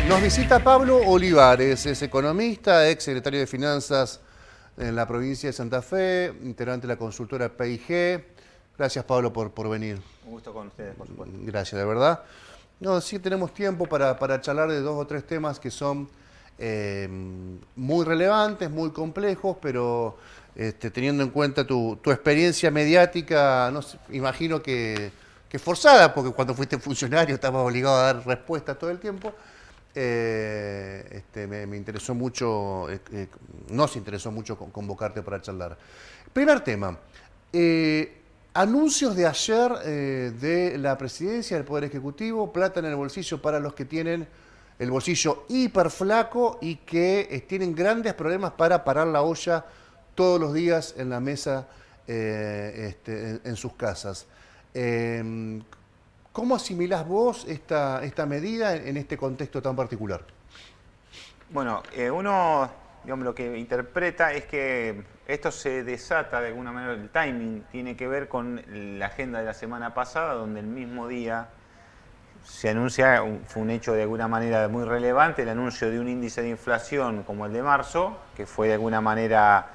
Nos visita Pablo Olivares, es economista, ex secretario de Finanzas en la provincia de Santa Fe, integrante de la consultora PIG. Gracias, Pablo, por venir. Un gusto con ustedes, por supuesto. Gracias, de verdad. No, sí tenemos tiempo para charlar de dos o tres temas que son muy relevantes, muy complejos, pero teniendo en cuenta tu experiencia mediática, no sé, imagino que forzada, porque cuando fuiste funcionario estabas obligado a dar respuestas todo el tiempo. Me interesó mucho, nos interesó mucho convocarte para charlar. Primer tema, anuncios de ayer de la presidencia del Poder Ejecutivo, plata en el bolsillo para los que tienen el bolsillo hiper flaco y que tienen grandes problemas para parar la olla todos los días en la mesa en sus casas. ¿Cómo asimilás vos esta medida en este contexto tan particular? Bueno, uno, digamos, lo que interpreta es que esto se desata de alguna manera, el timing tiene que ver con la agenda de la semana pasada, donde el mismo día se anuncia, fue un hecho de alguna manera muy relevante, el anuncio de un índice de inflación como el de marzo, que fue de alguna manera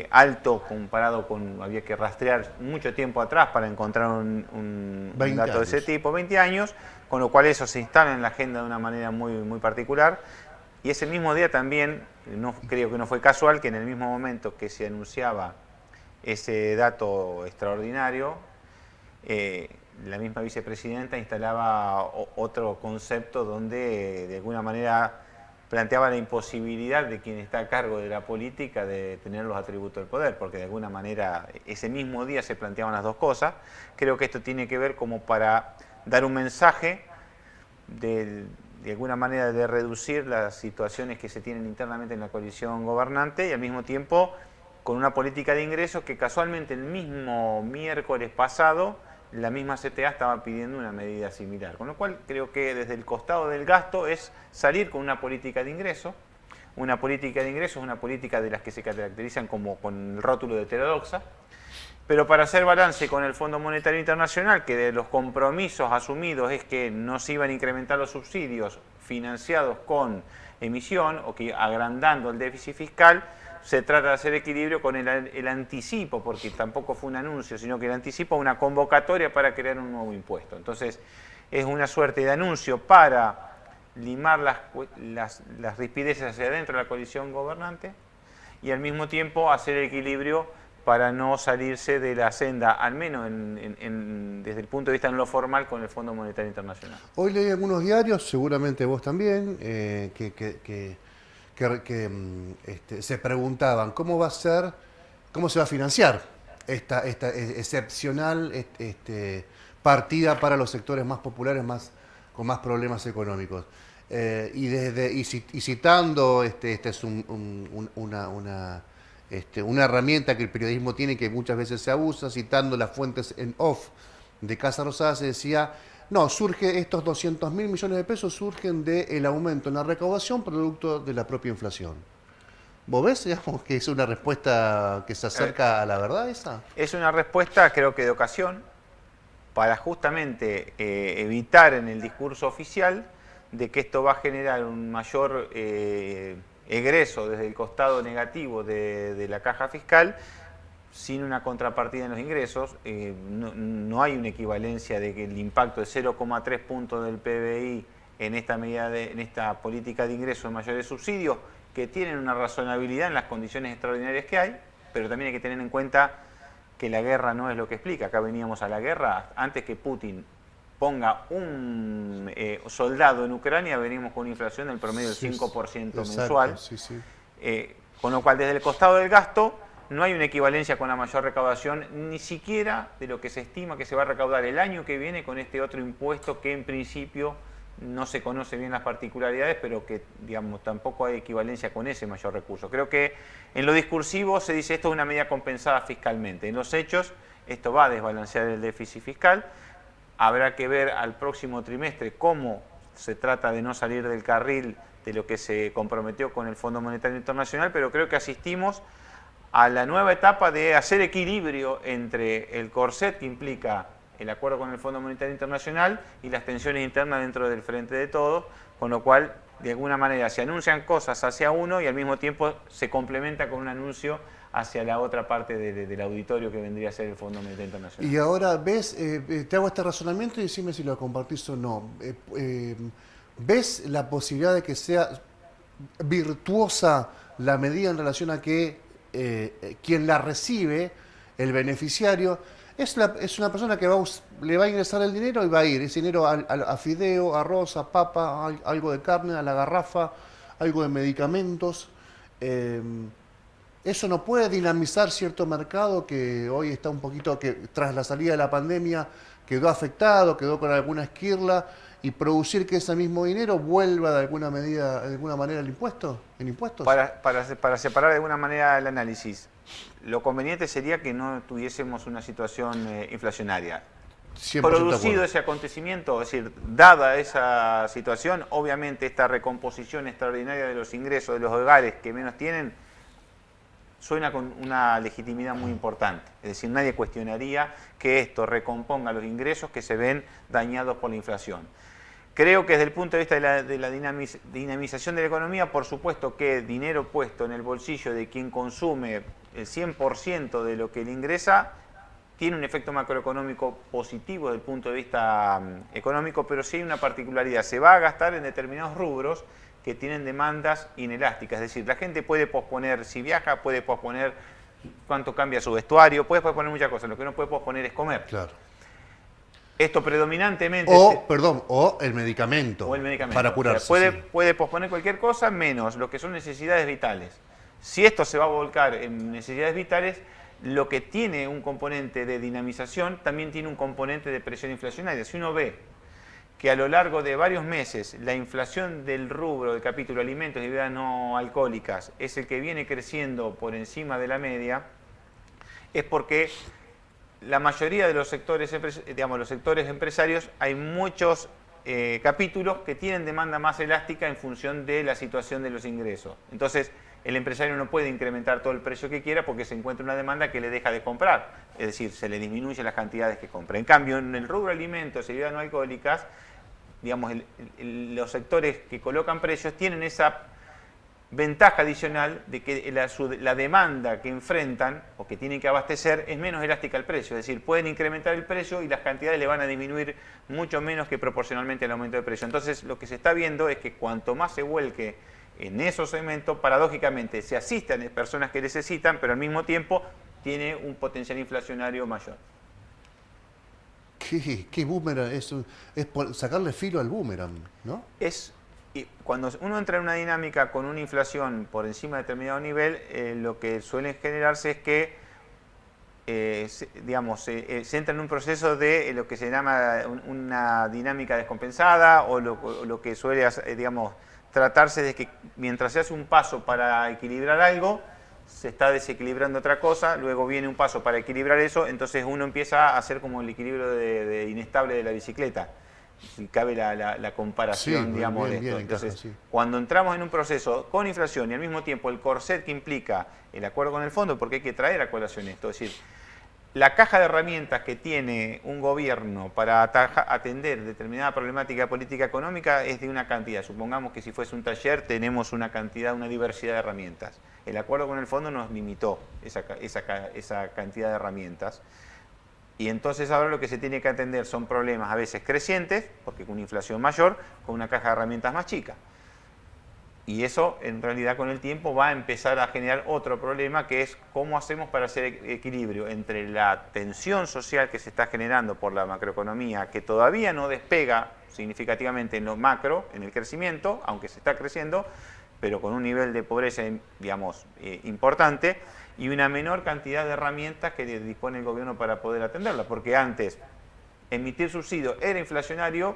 alto comparado con, había que rastrear mucho tiempo atrás para encontrar un dato de ese tipo, 20 años, con lo cual eso se instala en la agenda de una manera muy particular. Y ese mismo día también, creo que no fue casual, que en el mismo momento que se anunciaba ese dato extraordinario, la misma vicepresidenta instalaba otro concepto donde de alguna manera planteaba la imposibilidad de quien está a cargo de la política de tener los atributos del poder, porque de alguna manera ese mismo día se planteaban las dos cosas. Creo que esto tiene que ver como para dar un mensaje de alguna manera de reducir las situaciones que se tienen internamente en la coalición gobernante y al mismo tiempo con una política de ingresos que casualmente el mismo miércoles pasado la misma CTA estaba pidiendo una medida similar. Con lo cual creo que desde el costado del gasto es salir con una política de ingreso. Una política de ingresos es una política de las que se caracterizan como con el rótulo de heterodoxa. Pero para hacer balance con el Fondo Monetario Internacional, que de los compromisos asumidos es que no se iban a incrementar los subsidios financiados con emisión o que agrandando el déficit fiscal, se trata de hacer equilibrio con el anticipo, porque tampoco fue un anuncio, sino que el anticipo una convocatoria para crear un nuevo impuesto. Entonces, es una suerte de anuncio para limar las rispideces hacia adentro de la coalición gobernante y al mismo tiempo hacer equilibrio para no salirse de la senda, al menos desde el punto de vista en lo formal, con el Fondo Monetario Internacional. Hoy leí algunos diarios, seguramente vos también, se preguntaban cómo va a ser, cómo se va a financiar esta excepcional partida para los sectores más populares, con más problemas económicos. Y citando, esta es una herramienta que el periodismo tiene que muchas veces se abusa, citando las fuentes en off de Casa Rosada, se decía, no, estos 200.000 millones de pesos surgen del aumento en la recaudación producto de la propia inflación. ¿Vos ves, digamos, que es una respuesta que se acerca a la verdad esa? Es una respuesta, creo que de ocasión, para justamente evitar en el discurso oficial de que esto va a generar un mayor egreso desde el costado negativo de la caja fiscal sin una contrapartida en los ingresos. No hay una equivalencia de que el impacto de 0,3 puntos del PBI en esta medida en esta política de ingresos de mayores subsidios, que tienen una razonabilidad en las condiciones extraordinarias que hay, pero también hay que tener en cuenta que la guerra no es lo que explica. Acá veníamos a la guerra, antes que Putin ponga un soldado en Ucrania, venimos con una inflación del promedio del 5% mensual. Sí, sí. Con lo cual, desde el costado del gasto, no hay una equivalencia con la mayor recaudación, ni siquiera de lo que se estima que se va a recaudar el año que viene con este otro impuesto que en principio no se conoce bien las particularidades, pero que, digamos, tampoco hay equivalencia con ese mayor recurso. Creo que en lo discursivo se dice esto es una medida compensada fiscalmente. En los hechos, esto va a desbalancear el déficit fiscal. Habrá que ver al próximo trimestre cómo se trata de no salir del carril de lo que se comprometió con el Fondo Monetario Internacional, pero creo que asistimos a la nueva etapa de hacer equilibrio entre el corset que implica el acuerdo con el Fondo Monetario Internacional y las tensiones internas dentro del Frente de Todos, con lo cual de alguna manera se anuncian cosas hacia uno y al mismo tiempo se complementa con un anuncio hacia la otra parte del auditorio que vendría a ser el Fondo Monetario Internacional. Y ahora ves, te hago este razonamiento y decime si lo compartís o no. ¿Ves la posibilidad de que sea virtuosa la medida en relación a que quien la recibe, el beneficiario, es una persona que le va a ingresar el dinero y va a ir ese dinero a fideo, arroz, a papa, algo de carne, a la garrafa, algo de medicamentos? ¿Eso no puede dinamizar cierto mercado que hoy está un poquito, que tras la salida de la pandemia quedó afectado, quedó con alguna esquirla, y producir que ese mismo dinero vuelva de alguna medida, de alguna manera en impuestos? Para separar de alguna manera el análisis, lo conveniente sería que no tuviésemos una situación inflacionaria. Producido ese acontecimiento, es decir, dada esa situación, obviamente esta recomposición extraordinaria de los ingresos de los hogares que menos tienen suena con una legitimidad muy importante. Es decir, nadie cuestionaría que esto recomponga los ingresos que se ven dañados por la inflación. Creo que desde el punto de vista de la dinamización de la economía, por supuesto que dinero puesto en el bolsillo de quien consume el 100% de lo que le ingresa tiene un efecto macroeconómico positivo desde el punto de vista económico, pero sí hay una particularidad. Se va a gastar en determinados rubros que tienen demandas inelásticas. Es decir, la gente puede posponer, si viaja, puede posponer cuánto cambia su vestuario, puede posponer muchas cosas. Lo que no puede posponer es comer. Claro. Esto predominantemente... O el medicamento. O el medicamento. Para curarse. O sea, puede posponer cualquier cosa menos lo que son necesidades vitales. Si esto se va a volcar en necesidades vitales, lo que tiene un componente de dinamización también tiene un componente de presión inflacionaria. Si uno ve que a lo largo de varios meses la inflación del rubro del capítulo alimentos y bebidas no alcohólicas es el que viene creciendo por encima de la media, es porque la mayoría de los sectores, digamos, los sectores empresarios, hay muchos capítulos que tienen demanda más elástica en función de la situación de los ingresos. Entonces, el empresario no puede incrementar todo el precio que quiera porque se encuentra una demanda que le deja de comprar. Es decir, se le disminuyen las cantidades que compra. En cambio, en el rubro alimentos y bebidas no alcohólicas, digamos, los sectores que colocan precios tienen esa ventaja adicional de que la demanda que enfrentan o que tienen que abastecer es menos elástica al precio. Es decir, pueden incrementar el precio y las cantidades le van a disminuir mucho menos que proporcionalmente al aumento de precio. Entonces, lo que se está viendo es que cuanto más se vuelque en esos segmentos, paradójicamente, se asisten a personas que necesitan, pero al mismo tiempo tiene un potencial inflacionario mayor. ¿Qué boomerang? Es sacarle filo al boomerang, ¿no? Y cuando uno entra en una dinámica con una inflación por encima de determinado nivel, lo que suele generarse es que se entra en un proceso de lo que se llama una dinámica descompensada o lo que suele, digamos, tratarse de que mientras se hace un paso para equilibrar algo, se está desequilibrando otra cosa, luego viene un paso para equilibrar eso, entonces uno empieza a hacer como el equilibrio de inestable de la bicicleta. Si cabe la comparación, sí, digamos, bien, de esto. bien, Entonces, sí. cuando entramos en un proceso con inflación y al mismo tiempo el corset que implica el acuerdo con el fondo, porque hay que traer a colación esto, es decir, la caja de herramientas que tiene un gobierno para atender determinada problemática política económica es de una cantidad. Supongamos que si fuese un taller tenemos una cantidad, una diversidad de herramientas. El acuerdo con el fondo nos limitó esa cantidad de herramientas. Y entonces ahora lo que se tiene que atender son problemas a veces crecientes, porque con una inflación mayor, con una caja de herramientas más chica. Y eso, en realidad, con el tiempo va a empezar a generar otro problema, que es cómo hacemos para hacer equilibrio entre la tensión social que se está generando por la macroeconomía, que todavía no despega significativamente en lo macro, en el crecimiento, aunque se está creciendo, pero con un nivel de pobreza, digamos, importante, y una menor cantidad de herramientas que dispone el gobierno para poder atenderla. Porque antes, emitir subsidios era inflacionario,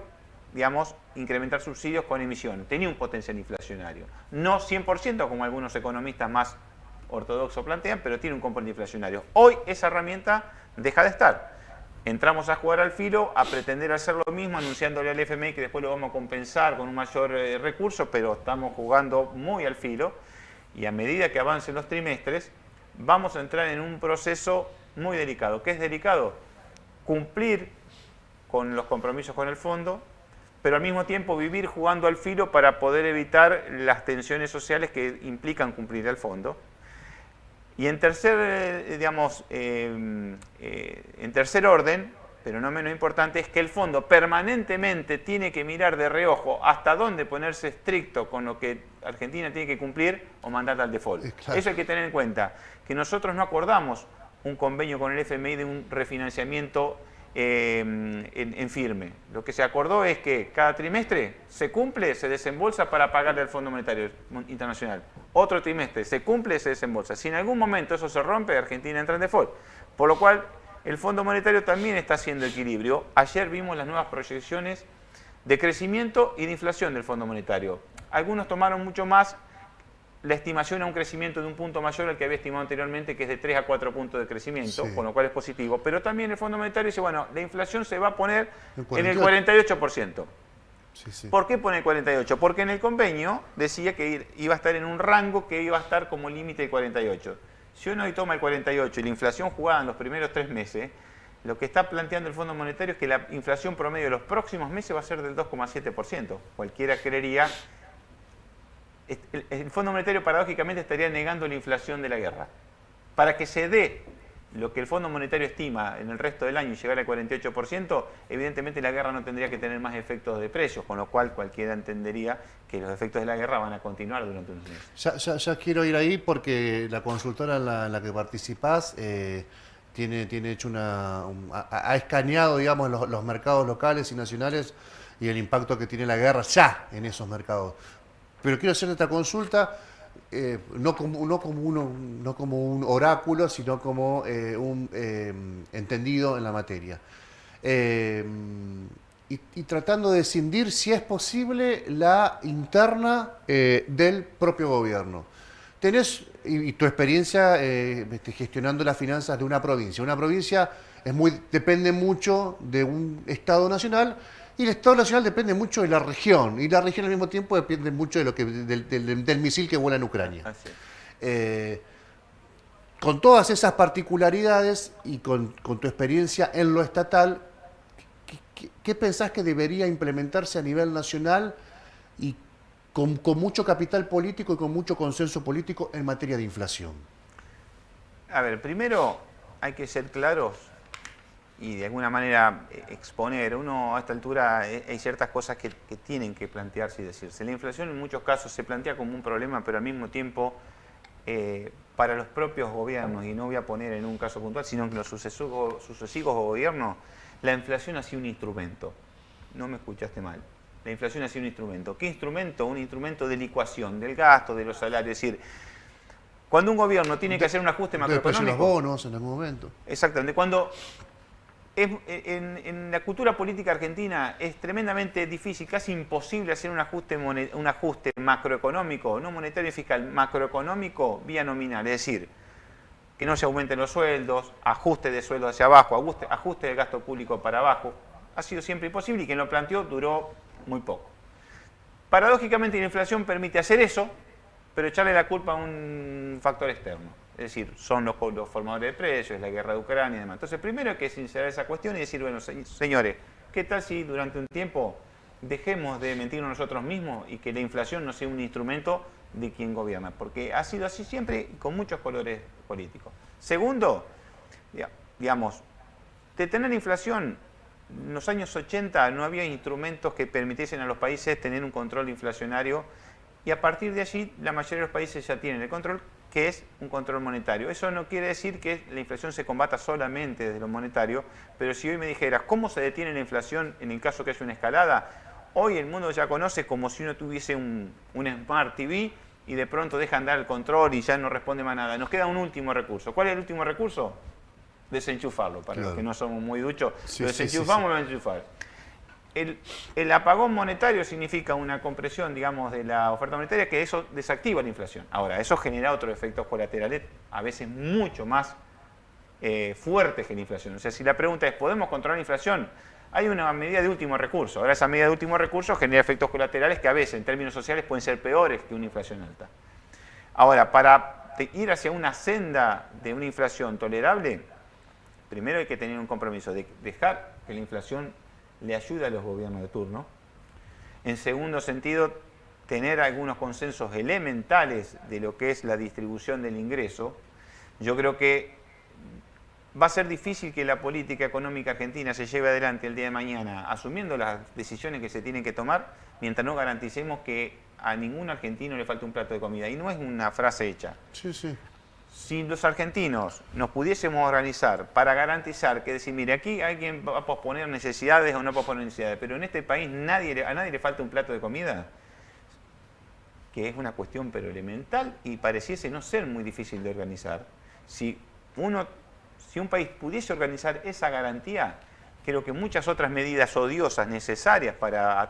digamos, incrementar subsidios con emisión. Tenía un potencial inflacionario. No 100%, como algunos economistas más ortodoxos plantean, pero tiene un componente inflacionario. Hoy esa herramienta deja de estar. Entramos a jugar al filo, a pretender hacer lo mismo, anunciándole al FMI que después lo vamos a compensar con un mayor recurso, pero estamos jugando muy al filo. Y a medida que avancen los trimestres, vamos a entrar en un proceso muy delicado. ¿Qué es delicado? Cumplir con los compromisos con el fondo, pero al mismo tiempo vivir jugando al filo para poder evitar las tensiones sociales que implican cumplir el fondo. Y en tercer, en tercer orden, pero no menos importante, es que el fondo permanentemente tiene que mirar de reojo hasta dónde ponerse estricto con lo que Argentina tiene que cumplir o mandar al default. Claro. Eso hay que tener en cuenta, que nosotros no acordamos un convenio con el FMI de un refinanciamiento en firme. Lo que se acordó es que cada trimestre se cumple, se desembolsa para pagarle al Fondo Monetario Internacional. Otro trimestre se cumple, se desembolsa. Si en algún momento eso se rompe, Argentina entra en default. Por lo cual, el Fondo Monetario también está haciendo equilibrio. Ayer vimos las nuevas proyecciones de crecimiento y de inflación del Fondo Monetario. Algunos tomaron mucho más la estimación a un crecimiento de un punto mayor al que había estimado anteriormente, que es de 3 a 4 puntos de crecimiento, sí, con lo cual es positivo. Pero también el Fondo Monetario dice, bueno, la inflación se va a poner en el 48%. Sí, sí. ¿Por qué pone el 48%? Porque en el convenio decía que iba a estar en un rango que iba a estar como límite del 48%. Si uno hoy toma el 48% y la inflación jugada en los primeros 3 meses, lo que está planteando el Fondo Monetario es que la inflación promedio de los próximos meses va a ser del 2,7%. Cualquiera creería... El Fondo Monetario paradójicamente estaría negando la inflación de la guerra. Para que se dé lo que el Fondo Monetario estima en el resto del año y llegar al 48%, evidentemente la guerra no tendría que tener más efectos de precios, con lo cual cualquiera entendería que los efectos de la guerra van a continuar durante unos meses. Ya quiero ir ahí porque la consultora en la que participás tiene hecho ha escaneado, digamos, los mercados locales y nacionales y el impacto que tiene la guerra ya en esos mercados. Pero quiero hacer esta consulta no como un oráculo, sino como un entendido en la materia. Y tratando de escindir si es posible la interna del propio gobierno. Tenés, y tu experiencia gestionando las finanzas de una provincia. Una provincia depende mucho de un Estado nacional. Y el Estado Nacional depende mucho de la región, y la región al mismo tiempo depende mucho de del misil que vuela en Ucrania. Con todas esas particularidades y con tu experiencia en lo estatal, ¿qué pensás que debería implementarse a nivel nacional y con mucho capital político y con mucho consenso político en materia de inflación? A ver, primero hay que ser claros y de alguna manera exponer. Uno a esta altura hay ciertas cosas que tienen que plantearse y decirse. La inflación en muchos casos se plantea como un problema, pero al mismo tiempo para los propios gobiernos, y no voy a poner en un caso puntual, sino en los sucesivos gobiernos, la inflación ha sido un instrumento. No me escuchaste mal. La inflación ha sido un instrumento. ¿Qué instrumento? Un instrumento de licuación del gasto, de los salarios. Es decir, cuando un gobierno tiene que hacer un ajuste macroeconómico... los bonos en algún momento. Exactamente. Cuando... En la cultura política argentina es tremendamente difícil, casi imposible hacer un ajuste macroeconómico, no monetario y fiscal, macroeconómico vía nominal. Es decir, que no se aumenten los sueldos, ajuste de sueldos hacia abajo, ajuste del gasto público para abajo. Ha sido siempre imposible y quien lo planteó duró muy poco. Paradójicamente la inflación permite hacer eso, pero echarle la culpa a un factor externo. Es decir, son los formadores de precios, la guerra de Ucrania y demás. Entonces, primero hay que sincerar esa cuestión y decir, bueno, señores, ¿qué tal si durante un tiempo dejemos de mentirnos nosotros mismos y que la inflación no sea un instrumento de quien gobierna? Porque ha sido así siempre con muchos colores políticos. Segundo, digamos, de tener inflación, en los años 80 no había instrumentos que permitiesen a los países tener un control inflacionario y a partir de allí la mayoría de los países ya tienen el control, que es un control monetario. Eso no quiere decir que la inflación se combata solamente desde lo monetario, pero si hoy me dijeras cómo se detiene la inflación en el caso que haya una escalada, hoy el mundo ya conoce como si uno tuviese un Smart TV y de pronto deja andar el control y ya no responde más nada. Nos queda un último recurso. ¿Cuál es el último recurso? Desenchufarlo, para los que no somos muy duchos. Lo desenchufamos, lo enchufar. El apagón monetario significa una compresión, digamos, de la oferta monetaria, que eso desactiva la inflación. Ahora, eso genera otros efectos colaterales, a veces mucho más fuertes que la inflación. O sea, si la pregunta es, ¿podemos controlar la inflación? Hay una medida de último recurso. Ahora, esa medida de último recurso genera efectos colaterales que a veces, en términos sociales, pueden ser peores que una inflación alta. Ahora, para ir hacia una senda de una inflación tolerable, primero hay que tener un compromiso de dejar que la inflación le ayude a los gobiernos de turno En segundo sentido, tener algunos consensos elementales de lo que es la distribución del ingreso. Yo creo que va a ser difícil que la política económica argentina se lleve adelante el día de mañana, asumiendo las decisiones que se tienen que tomar, mientras no garanticemos que a ningún argentino le falte un plato de comida. Y no es una frase hecha. Sí, sí. Si los argentinos nos pudiésemos organizar para garantizar que decir, mire, aquí alguien va a posponer necesidades o no posponer necesidades, pero en este país a nadie le falta un plato de comida, que es una cuestión pero elemental y pareciese no ser muy difícil de organizar. Si un país pudiese organizar esa garantía, creo que muchas otras medidas odiosas necesarias para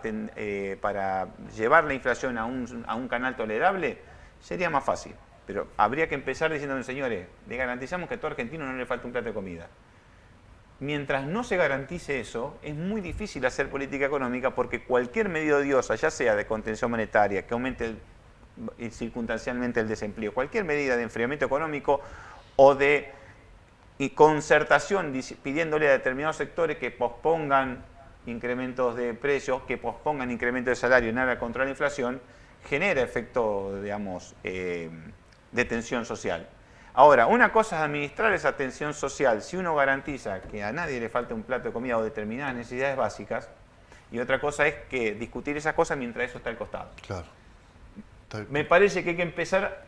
llevar la inflación a un canal tolerable, sería más fácil. Pero habría que empezar diciendo, señores, le garantizamos que a todo argentino no le falta un plato de comida. Mientras no se garantice eso, es muy difícil hacer política económica porque cualquier medida odiosa, ya sea de contención monetaria, que aumente circunstancialmente el desempleo, cualquier medida de enfriamiento económico o de concertación pidiéndole a determinados sectores que pospongan incrementos de precios, que pospongan incrementos de salario en aras contra la inflación, genera efecto, digamos, de tensión social. Ahora, una cosa es administrar esa tensión social si uno garantiza que a nadie le falta un plato de comida o determinadas necesidades básicas, y otra cosa es que discutir esas cosas mientras eso está al costado. Claro. Me parece que hay que empezar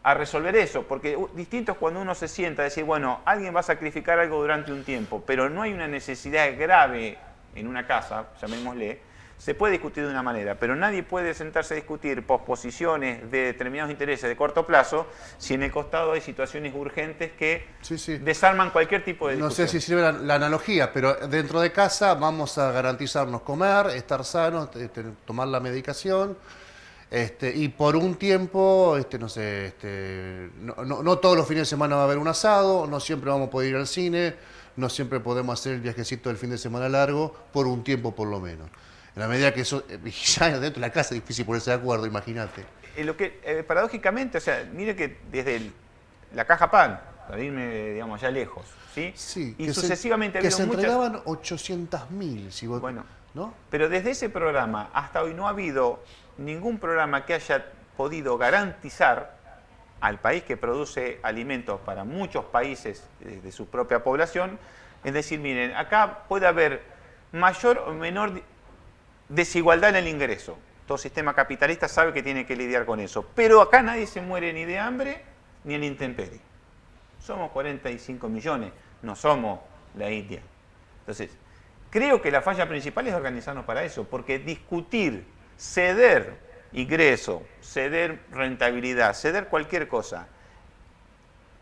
a resolver eso, porque distinto es cuando uno se sienta a decir, bueno, alguien va a sacrificar algo durante un tiempo, pero no hay una necesidad grave en una casa, llamémosle, se puede discutir de una manera, pero nadie puede sentarse a discutir posposiciones de determinados intereses de corto plazo si en el costado hay situaciones urgentes que desarman cualquier tipo de discusión. No sé si sirve la analogía, pero dentro de casa vamos a garantizarnos comer, estar sanos, tomar la medicación. Y por un tiempo, no todos los fines de semana va a haber un asado, no siempre vamos a poder ir al cine, no siempre podemos hacer el viajecito del fin de semana largo, por un tiempo por lo menos. En la medida que eso, ya dentro de la casa es difícil ponerse de acuerdo, imagínate. Paradójicamente, o sea, mire que desde la caja pan, para irme, digamos, allá lejos, ¿sí? Sí, y sucesivamente que se entregaban 800.000, si vos, bueno, ¿no? Pero desde ese programa hasta hoy no ha habido ningún programa que haya podido garantizar al país que produce alimentos para muchos países de su propia población, es decir, miren, acá puede haber mayor o menor desigualdad en el ingreso. Todo sistema capitalista sabe que tiene que lidiar con eso, pero acá nadie se muere ni de hambre ni en intemperie. Somos 45 millones, no somos la India. Entonces, creo que la falla principal es organizarnos para eso, porque discutir, ceder ingreso, ceder rentabilidad, ceder cualquier cosa,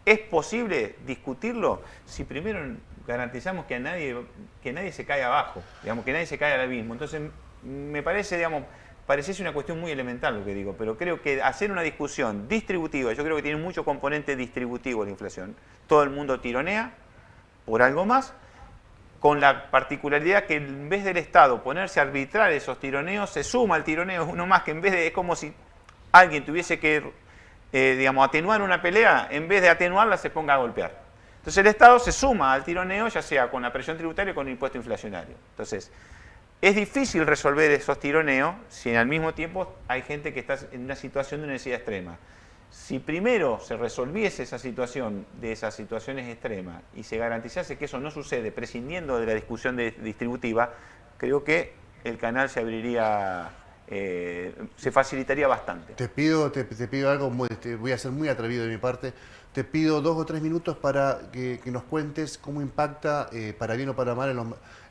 ¿es posible discutirlo si primero garantizamos que nadie se cae abajo, digamos, que nadie se cae al abismo? Entonces, me parece, digamos, pareciese una cuestión muy elemental lo que digo, pero creo que hacer una discusión distributiva, yo creo que tiene mucho componente distributivo la inflación. Todo el mundo tironea por algo más, con la particularidad que en vez del Estado ponerse a arbitrar esos tironeos, se suma al tironeo uno más, que en vez de, es como si alguien tuviese que, digamos, atenuar una pelea, en vez de atenuarla se ponga a golpear. Entonces el Estado se suma al tironeo, ya sea con la presión tributaria o con el impuesto inflacionario. Entonces, es difícil resolver esos tironeos si al mismo tiempo hay gente que está en una situación de necesidad extrema. Si primero se resolviese esa situación de esas situaciones extremas y se garantizase que eso no sucede prescindiendo de la discusión distributiva, creo que el canal se abriría, se facilitaría bastante. Te pido algo, voy a ser muy atrevido de mi parte, te pido 2 o 3 minutos para que nos cuentes cómo impacta, para bien o para mal,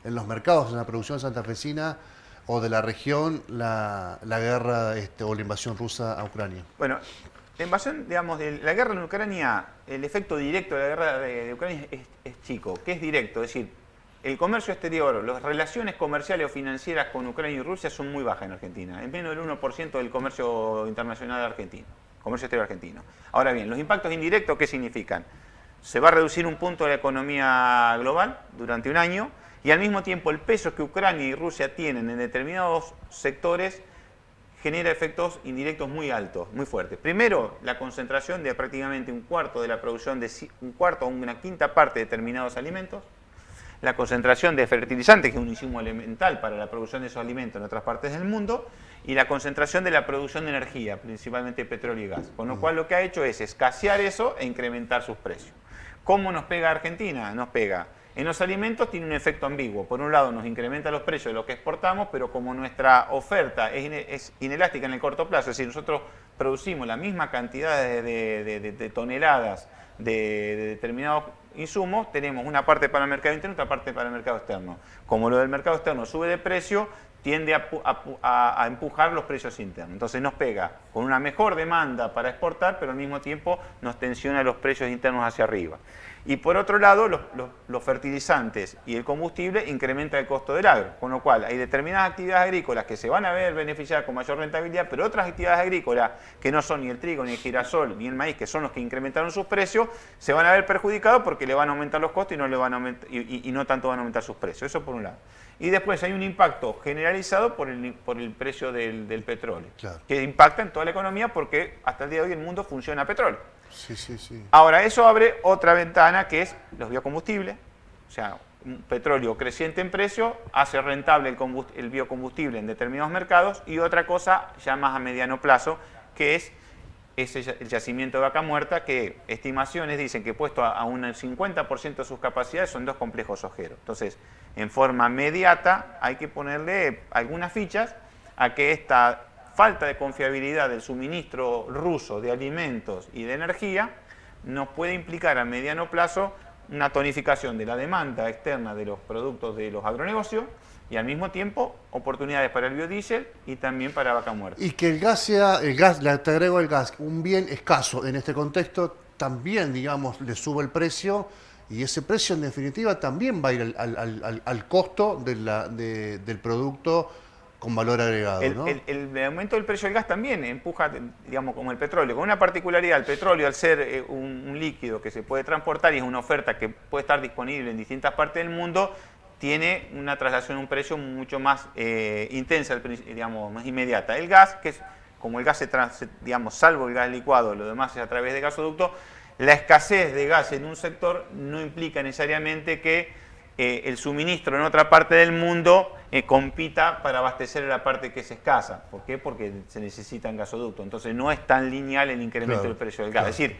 en los mercados, en la producción santafesina o de la región, la guerra o la invasión rusa a Ucrania. Bueno, la invasión, digamos, de la guerra en Ucrania, el efecto directo de la guerra de Ucrania es chico. ¿Qué es directo? Es decir, el comercio exterior, las relaciones comerciales o financieras con Ucrania y Rusia son muy bajas en Argentina, es menos del 1% del comercio internacional argentino, comercio exterior argentino. Ahora bien, los impactos indirectos, ¿qué significan? Se va a reducir un punto de la economía global durante un año y al mismo tiempo el peso que Ucrania y Rusia tienen en determinados sectores genera efectos indirectos muy altos, muy fuertes. Primero, la concentración de prácticamente un cuarto de la producción, de un cuarto o una quinta parte de determinados alimentos. la concentración de fertilizantes, que es un insumo elemental para la producción de esos alimentos en otras partes del mundo, y la concentración de la producción de energía, principalmente petróleo y gas. Con lo cual lo que ha hecho es escasear eso e incrementar sus precios. ¿Cómo nos pega a Argentina? Nos pega. En los alimentos tiene un efecto ambiguo. Por un lado nos incrementa los precios de lo que exportamos, pero como nuestra oferta es inelástica en el corto plazo, es decir, nosotros producimos la misma cantidad de toneladas de determinados insumos, tenemos una parte para el mercado interno y otra parte para el mercado externo. Como lo del mercado externo sube de precio, tiende a empujar los precios internos. Entonces nos pega con una mejor demanda para exportar, pero al mismo tiempo nos tensiona los precios internos hacia arriba. Y por otro lado, los fertilizantes y el combustible incrementan el costo del agro, con lo cual hay determinadas actividades agrícolas que se van a ver beneficiadas con mayor rentabilidad, pero otras actividades agrícolas que no son ni el trigo, ni el girasol, ni el maíz, que son los que incrementaron sus precios, se van a ver perjudicados porque le van a aumentar los costos y no, le van a aumentar, y no tanto van a aumentar sus precios. Eso por un lado. Y después hay un impacto generalizado por el precio del petróleo, claro, que impacta en toda la economía porque hasta el día de hoy el mundo funciona a petróleo. Sí, sí, sí. Ahora, eso abre otra ventana que es los biocombustibles, o sea, un petróleo creciente en precio hace rentable el biocombustible en determinados mercados, y otra cosa ya más a mediano plazo, que es el yacimiento de Vaca Muerta, que estimaciones dicen que puesto a un 50% de sus capacidades son 2 complejos ojeros. Entonces, en forma inmediata hay que ponerle algunas fichas a que esta falta de confiabilidad del suministro ruso de alimentos y de energía nos puede implicar a mediano plazo una tonificación de la demanda externa de los productos de los agronegocios y al mismo tiempo oportunidades para el biodiesel y también para Vaca Muerta. Y que el gas sea, te agrego el gas, un bien escaso en este contexto, también, digamos, le sube el precio, y ese precio en definitiva también va a ir al costo del producto con valor agregado, ¿no? El aumento del precio del gas también empuja, digamos, como el petróleo, con una particularidad: el petróleo, al ser un líquido que se puede transportar y es una oferta que puede estar disponible en distintas partes del mundo, tiene una traslación a un precio mucho más intensa, digamos, más inmediata. El gas, que es, como el gas digamos, salvo el gas licuado, lo demás es a través de gasoducto, la escasez de gas en un sector no implica necesariamente que el suministro en otra parte del mundo compita para abastecer la parte que es escasa. ¿Por qué? Porque se necesitan gasoductos. Entonces no es tan lineal el incremento del precio del gas. Claro. Es decir,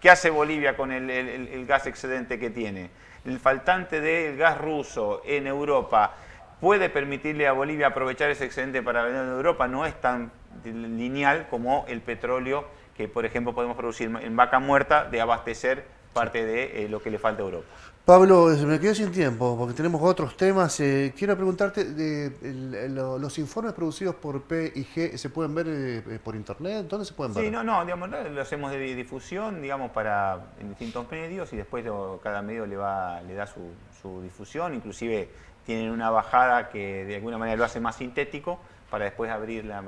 ¿qué hace Bolivia con el gas excedente que tiene? El faltante del gas ruso en Europa puede permitirle a Bolivia aprovechar ese excedente para vender en Europa. No es tan lineal como el petróleo que, por ejemplo, podemos producir en Vaca Muerta, de abastecer parte de lo que le falta a Europa. Pablo, me quedé sin tiempo porque tenemos otros temas. Quiero preguntarte, ¿los informes producidos por P&G se pueden ver por internet? ¿Dónde se pueden ver? Sí, digamos, lo hacemos de difusión, digamos, en distintos medios, y después cada medio le da su difusión. Inclusive tienen una bajada que de alguna manera lo hace más sintético para después abrirla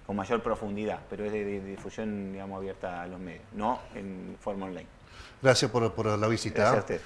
con mayor profundidad, pero es de difusión, digamos, abierta a los medios, no en forma online. Gracias por la visita. Gracias a usted.